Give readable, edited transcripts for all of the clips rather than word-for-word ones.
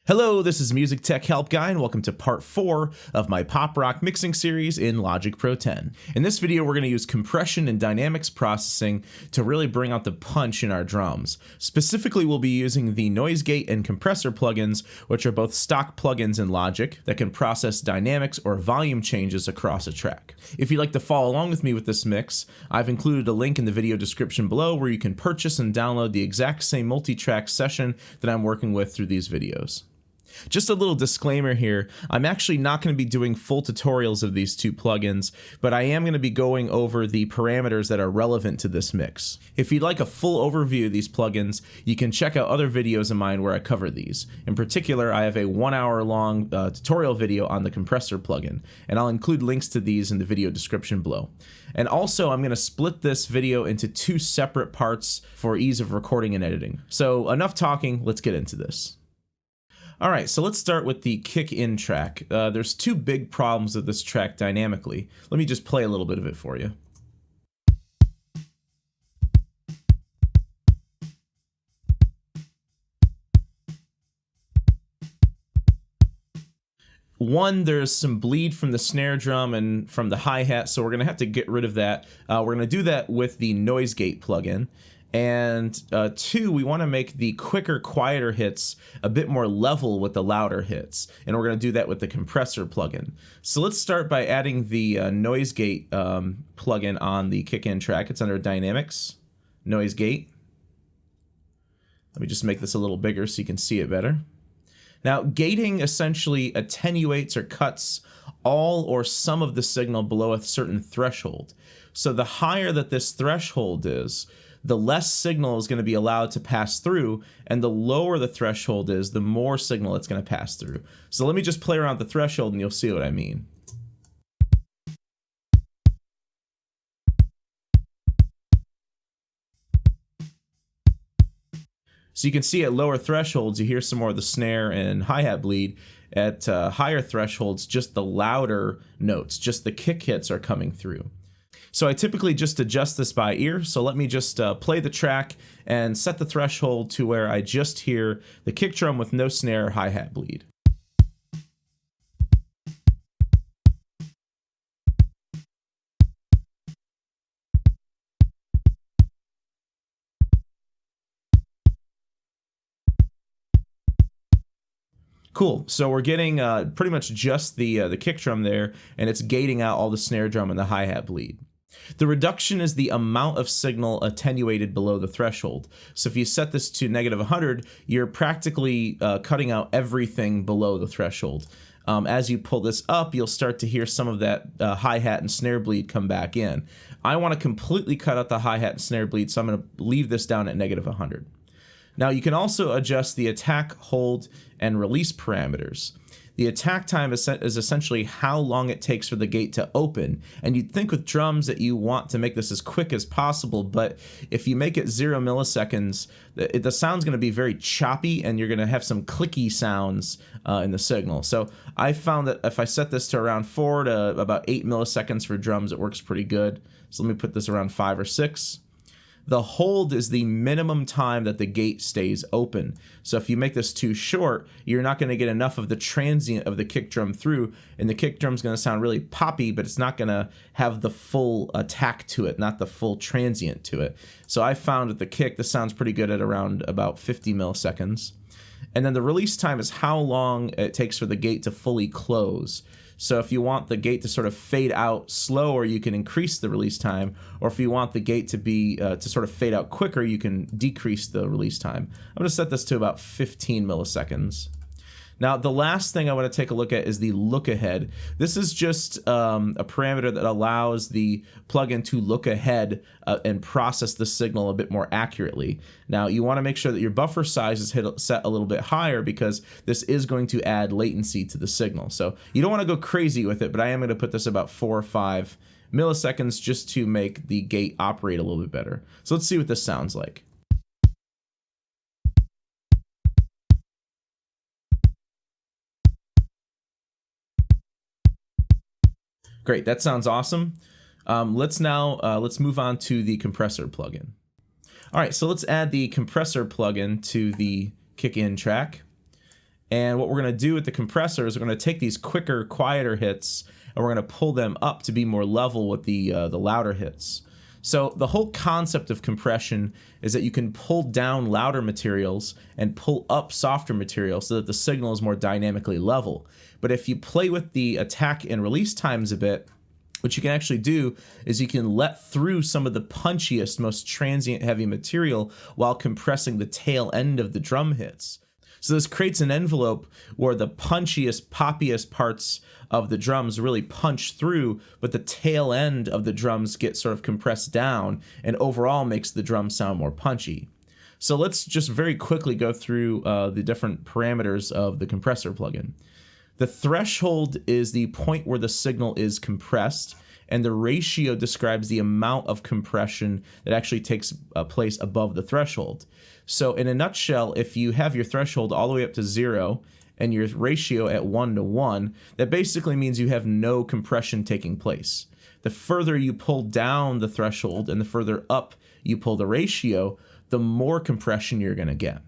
Hello, this is MusicTechHelpGuy, and welcome to part 4 of my pop rock mixing series in Logic Pro 10. In this video, we're going to use compression and dynamics processing to really bring out the punch in our drums. Specifically, we'll be using the noise gate and compressor plugins, which are both stock plugins in Logic that can process dynamics or volume changes across a track. If you'd like to follow along with me with this mix, I've included a link in the video description below where you can purchase and download the exact same multi-track session that I'm working with through these videos. Just a little disclaimer here, I'm actually not going to be doing full tutorials of these two plugins, but I am going to be going over the parameters that are relevant to this mix. If you'd like a full overview of these plugins, you can check out other videos of mine where I cover these. In particular, I have a 1 hour long tutorial video on the Compressor plugin, and I'll include links to these in the video description below. And also, I'm going to split this video into 2 separate parts for ease of recording and editing. So enough talking, let's get into this. Alright, so let's start with the kick-in track. There's 2 big problems with this track dynamically. Let me just play a little bit of it for you. One, there's some bleed from the snare drum and from the hi-hat, so we're going to have to get rid of that. We're going to do that with the noise gate plugin. And 2, we want to make the quicker, quieter hits a bit more level with the louder hits. And we're going to do that with the compressor plugin. So let's start by adding the noise gate plugin on the kick-in track. It's under Dynamics, Noise Gate. Let me just make this a little bigger so you can see it better. Now, gating essentially attenuates or cuts all or some of the signal below a certain threshold. So the higher that this threshold is, the less signal is going to be allowed to pass through, and the lower the threshold is, the more signal it's going to pass through. So let me just play around the threshold and you'll see what I mean. So you can see at lower thresholds, you hear some more of the snare and hi-hat bleed. At higher thresholds, just the louder notes, just the kick hits are coming through. So I typically just adjust this by ear, so let me just play the track and set the threshold to where I just hear the kick drum with no snare or hi-hat bleed. Cool, so we're getting pretty much just the kick drum there, and it's gating out all the snare drum and the hi-hat bleed. The reduction is the amount of signal attenuated below the threshold. So if you set this to -100, you're practically cutting out everything below the threshold. As you pull this up, you'll start to hear some of that hi-hat and snare bleed come back in. I want to completely cut out the hi-hat and snare bleed, so I'm going to leave this down at -100. Now you can also adjust the attack, hold, and release parameters. The attack time is essentially how long it takes for the gate to open, and you'd think with drums that you want to make this as quick as possible, but if you make it 0 milliseconds, the sound's going to be very choppy and you're going to have some clicky sounds in the signal. So I found that if I set this to around 4 to about 8 milliseconds for drums, it works pretty good. So let me put this around 5 or 6. The hold is the minimum time that the gate stays open. So if you make this too short, you're not going to get enough of the transient of the kick drum through, and the kick drum's going to sound really poppy, but it's not going to have the full attack to it, not the full transient to it. So I found with the kick, this sounds pretty good at around about 50 milliseconds. And then the release time is how long it takes for the gate to fully close. So if you want the gate to sort of fade out slower, you can increase the release time, or if you want the gate to be to sort of fade out quicker, you can decrease the release time. I'm going to set this to about 15 milliseconds. Now, the last thing I want to take a look at is the look ahead. This is just a parameter that allows the plugin to look ahead and process the signal a bit more accurately. Now, you want to make sure that your buffer size is set a little bit higher because this is going to add latency to the signal. So you don't want to go crazy with it, but I am going to put this about 4 or 5 milliseconds just to make the gate operate a little bit better. So let's see what this sounds like. Great, that sounds awesome. Let's move on to the compressor plugin. All right, so let's add the compressor plugin to the kick-in track. And what we're going to do with the compressor is we're going to take these quicker, quieter hits, and we're going to pull them up to be more level with the louder hits. So the whole concept of compression is that you can pull down louder materials and pull up softer materials so that the signal is more dynamically level. But if you play with the attack and release times a bit, what you can actually do is you can let through some of the punchiest, most transient heavy material while compressing the tail end of the drum hits. So this creates an envelope where the punchiest, poppiest parts of the drums really punch through, but the tail end of the drums get sort of compressed down and overall makes the drum sound more punchy. So let's just very quickly go through the different parameters of the compressor plugin. The threshold is the point where the signal is compressed, and the ratio describes the amount of compression that actually takes place above the threshold. So in a nutshell, if you have your threshold all the way up to 0 and your ratio at 1:1, that basically means you have no compression taking place. The further you pull down the threshold and the further up you pull the ratio, the more compression you're going to get.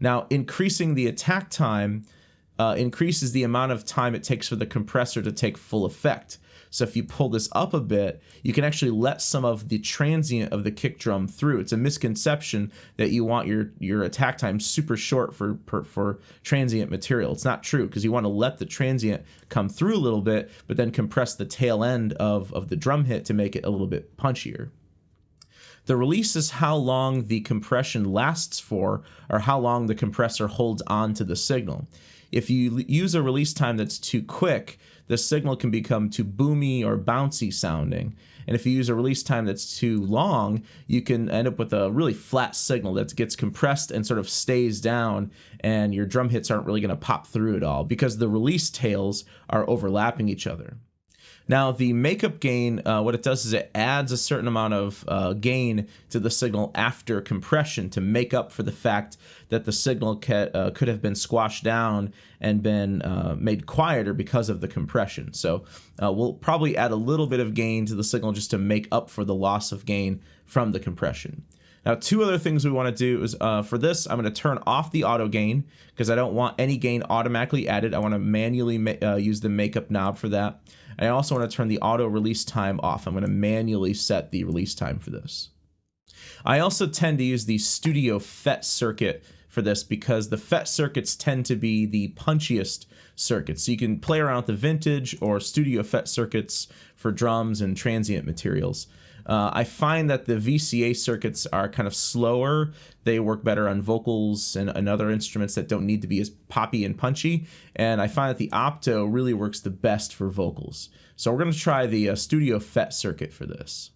Now, increasing the attack time increases the amount of time it takes for the compressor to take full effect. So if you pull this up a bit, you can actually let some of the transient of the kick drum through. It's a misconception that you want your attack time super short for transient material. It's not true, because you want to let the transient come through a little bit, but then compress the tail end of the drum hit to make it a little bit punchier. The release is how long the compression lasts for, or how long the compressor holds on to the signal. If you use a release time that's too quick, the signal can become too boomy or bouncy sounding. And if you use a release time that's too long, you can end up with a really flat signal that gets compressed and sort of stays down, and your drum hits aren't really going to pop through at all because the release tails are overlapping each other. Now, the makeup gain, what it does is it adds a certain amount of gain to the signal after compression to make up for the fact that the signal could have been squashed down and been made quieter because of the compression. So we'll probably add a little bit of gain to the signal just to make up for the loss of gain from the compression. Now, two other things we want to do is for this, I'm going to turn off the auto gain because I don't want any gain automatically added. I want to manually use the makeup knob for that. I also want to turn the auto release time off. I'm going to manually set the release time for this. I also tend to use the studio FET circuit for this because the FET circuits tend to be the punchiest circuits. So you can play around with the vintage or studio FET circuits for drums and transient materials. I find that the VCA circuits are kind of slower. They work better on vocals and other instruments that don't need to be as poppy and punchy. And I find that the Opto really works the best for vocals. So we're going to try the Studio FET circuit for this.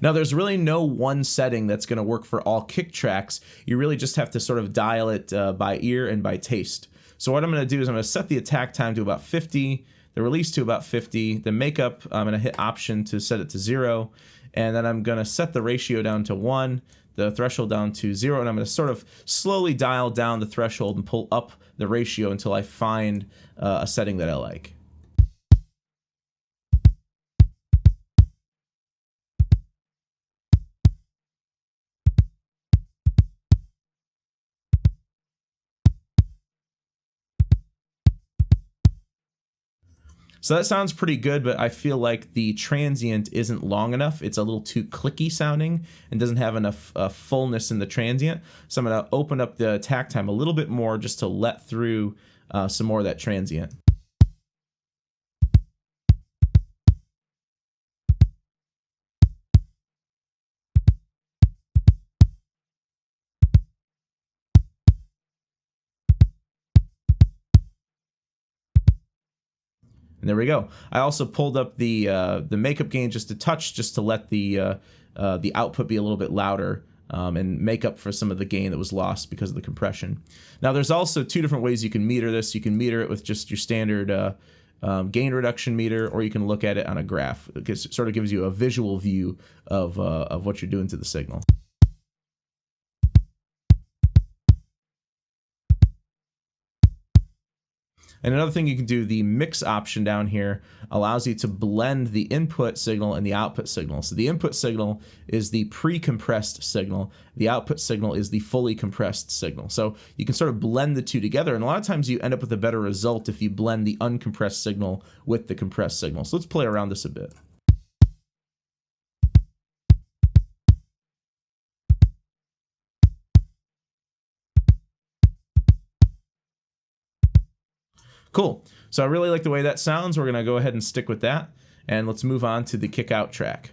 Now, there's really no one setting that's going to work for all kick tracks. You really just have to sort of dial it by ear and by taste. So what I'm going to do is I'm going to set the attack time to about 50, the release to about 50, the makeup, I'm going to hit Option to set it to 0, and then I'm going to set the ratio down to 1, the threshold down to 0, and I'm going to sort of slowly dial down the threshold and pull up the ratio until I find a setting that I like. So that sounds pretty good, but I feel like the transient isn't long enough. It's a little too clicky sounding and doesn't have enough fullness in the transient. So I'm going to open up the attack time a little bit more just to let through some more of that transient. And there we go. I also pulled up the makeup gain just a touch, just to let the output be a little bit louder and make up for some of the gain that was lost because of the compression. Now, there's also two different ways you can meter this. You can meter it with just your standard gain reduction meter, or you can look at it on a graph. It sort of gives you a visual view of what you're doing to the signal. And another thing you can do, the mix option down here allows you to blend the input signal and the output signal. So the input signal is the pre-compressed signal. The output signal is the fully compressed signal. So you can sort of blend the two together, and a lot of times you end up with a better result if you blend the uncompressed signal with the compressed signal. So let's play around this a bit. Cool. So I really like the way that sounds. We're going to go ahead and stick with that. And let's move on to the kick out track.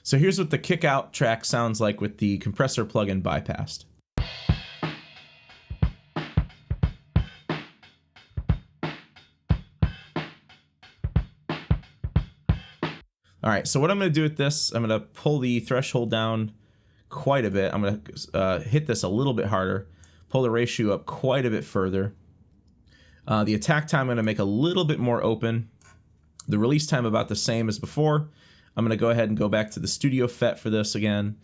So here's what the kick out track sounds like with the compressor plugin bypassed. All right, so what I'm going to do with this, I'm going to pull the threshold down quite a bit. I'm going to hit this a little bit harder, pull the ratio up quite a bit further. The attack time I'm going to make a little bit more open. The release time about the same as before. I'm going to go ahead and go back to the studio FET for this again.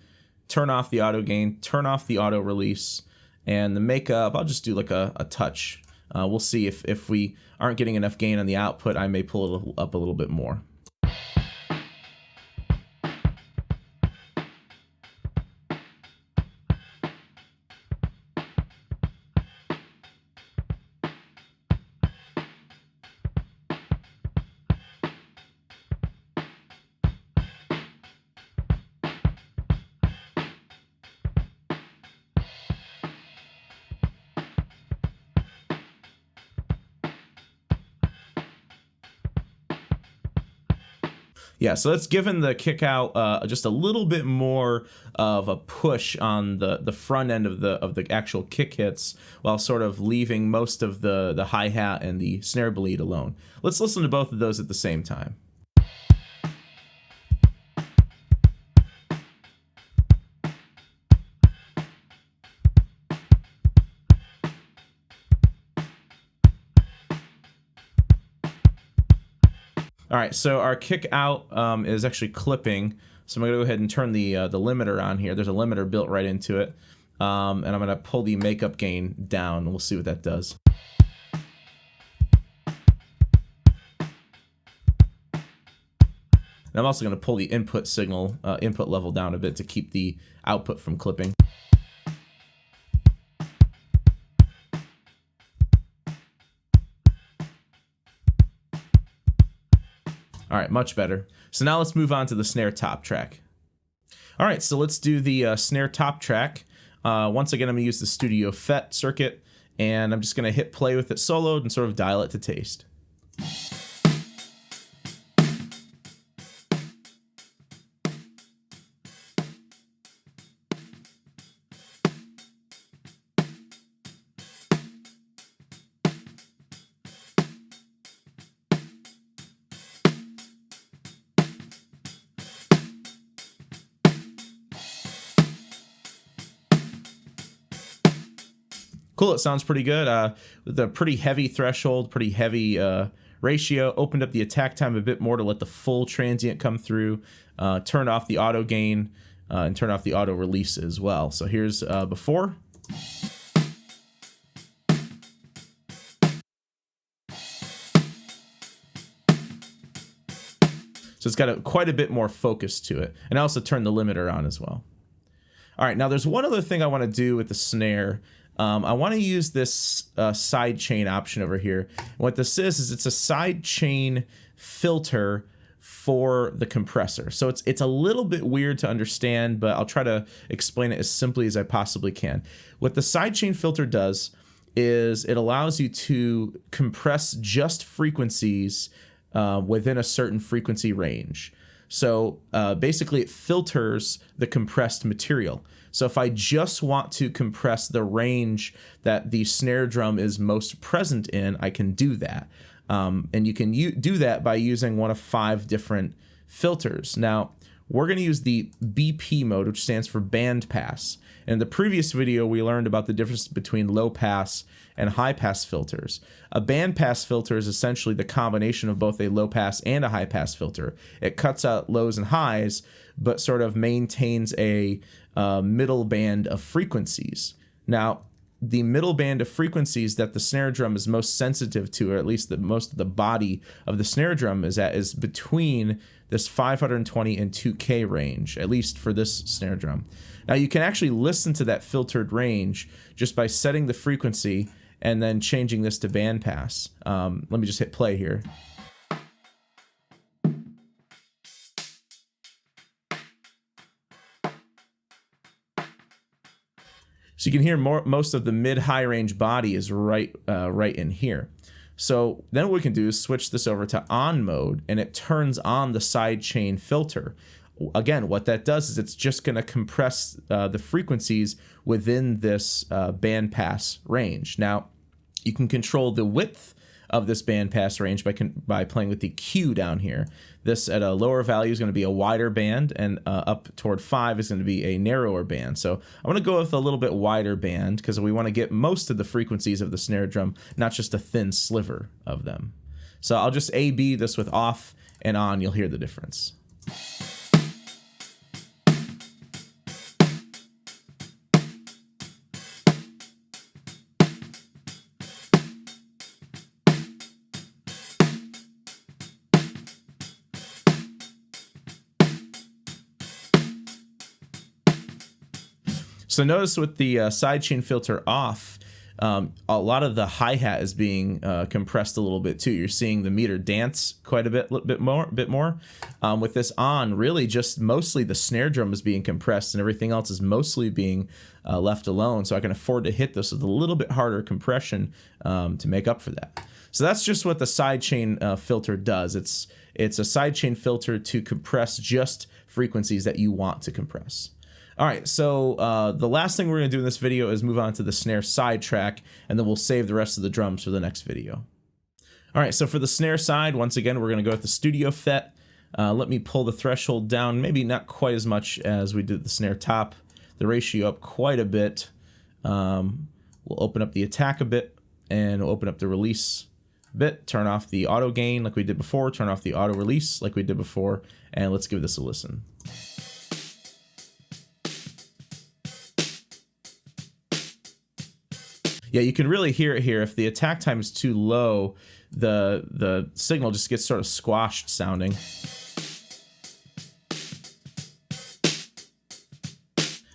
Turn off the auto gain, turn off the auto release, and the makeup, I'll just do like a touch. We'll see if we aren't getting enough gain on the output, I may pull it up a little bit more. Yeah, so that's given the kick out just a little bit more of a push on the front end of the actual kick hits, while sort of leaving most of the hi-hat and the snare bleed alone. Let's listen to both of those at the same time. All right, so our kick out is actually clipping. So I'm gonna go ahead and turn the limiter on here. There's a limiter built right into it. And I'm gonna pull the makeup gain down, and we'll see what that does. And I'm also gonna pull the input signal, input level down a bit to keep the output from clipping. All right, much better. So now let's move on to the snare top track. All right, so let's do the snare top track. Once again, I'm gonna use the studio FET circuit, and I'm just gonna hit play with it soloed and sort of dial it to taste. Cool, it sounds pretty good. With a pretty heavy threshold, pretty heavy ratio. Opened up the attack time a bit more to let the full transient come through. Turned off the auto gain and turned off the auto release as well. So here's before. So it's got quite a bit more focus to it. And I also turned the limiter on as well. All right, now there's one other thing I want to do with the snare. I want to use this side chain option over here. What this is it's a side chain filter for the compressor. So it's a little bit weird to understand, but I'll try to explain it as simply as I possibly can. What the side chain filter does is it allows you to compress just frequencies within a certain frequency range. So basically it filters the compressed material. So if I just want to compress the range that the snare drum is most present in, I can do that. And you can do that by using one of 5 different filters. Now, we're going to use the BP mode, which stands for band pass. In the previous video, we learned about the difference between low pass and high pass filters. A band pass filter is essentially the combination of both a low pass and a high pass filter. It cuts out lows and highs, but sort of maintains a middle band of frequencies. Now, the middle band of frequencies that the snare drum is most sensitive to, or at least the most of the body of the snare drum is at, is between this 520 and 2K range, at least for this snare drum. Now you can actually listen to that filtered range just by setting the frequency and then changing this to bandpass. Let me just hit play here. So you can hear most of the mid-high range body is right in here. So then what we can do is switch this over to on mode, and it turns on the sidechain filter. Again, what that does is it's just going to compress the frequencies within this bandpass range. Now, you can control the width of this bandpass range by playing with the Q down here. This at a lower value is going to be a wider band, and up toward 5 is going to be a narrower band. So I'm going to go with a little bit wider band because we want to get most of the frequencies of the snare drum, not just a thin sliver of them. So I'll just A/B this with off and on. You'll hear the difference. So notice with the sidechain filter off, a lot of the hi-hat is being compressed a little bit too. You're seeing the meter dance quite a bit more. With this on, really just mostly the snare drum is being compressed and everything else is mostly being left alone. So I can afford to hit this with a little bit harder compression to make up for that. So that's just what the sidechain filter does. It's a sidechain filter to compress just frequencies that you want to compress. All right, so the last thing we're going to do in this video is move on to the snare side track, and then we'll save the rest of the drums for the next video. All right, so for the snare side, once again, we're going to go with the studio FET. Let me pull the threshold down, maybe not quite as much as we did the snare top, the ratio up quite a bit. We'll open up the attack a bit, and we'll open up the release a bit, turn off the auto gain like we did before, turn off the auto release like we did before, and let's give this a listen. Yeah, you can really hear it here. If the attack time is too low, the signal just gets sort of squashed sounding.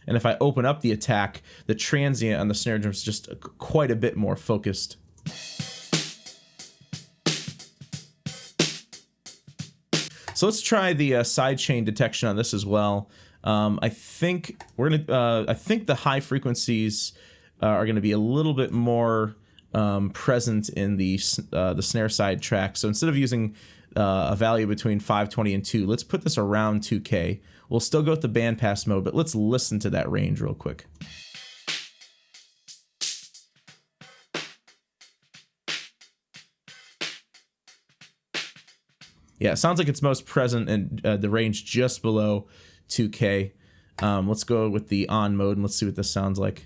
And if I open up the attack, the transient on the snare drum is just quite a bit more focused. So let's try the sidechain detection on this as well. I think the high frequencies are going to be a little bit more present in the snare side track. So instead of using a value between 520 and 2, let's put this around 2K. We'll still go with the bandpass mode, but let's listen to that range real quick. Yeah, it sounds like it's most present in the range just below 2K. Let's go with the on mode and let's see what this sounds like.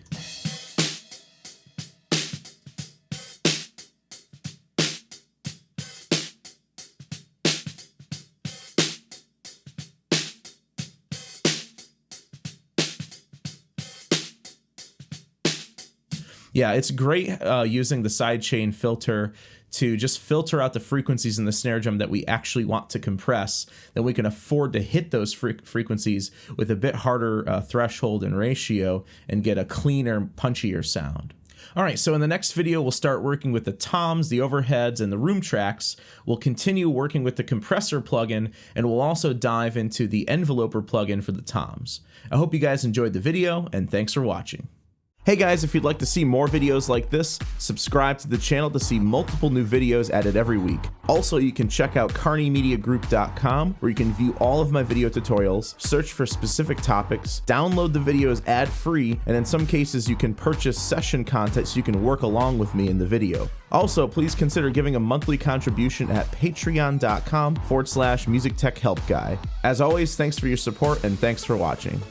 Yeah, it's great using the sidechain filter to just filter out the frequencies in the snare drum that we actually want to compress. Then we can afford to hit those frequencies with a bit harder threshold and ratio and get a cleaner, punchier sound. All right, so in the next video, we'll start working with the toms, the overheads, and the room tracks. We'll continue working with the compressor plugin, and we'll also dive into the enveloper plugin for the toms. I hope you guys enjoyed the video, and thanks for watching. Hey guys, if you'd like to see more videos like this, subscribe to the channel to see multiple new videos added every week. Also, you can check out carneymediagroup.com where you can view all of my video tutorials, search for specific topics, download the videos ad-free, and in some cases you can purchase session content so you can work along with me in the video. Also, please consider giving a monthly contribution at patreon.com/MusicTechHelpGuy. As always, thanks for your support and thanks for watching.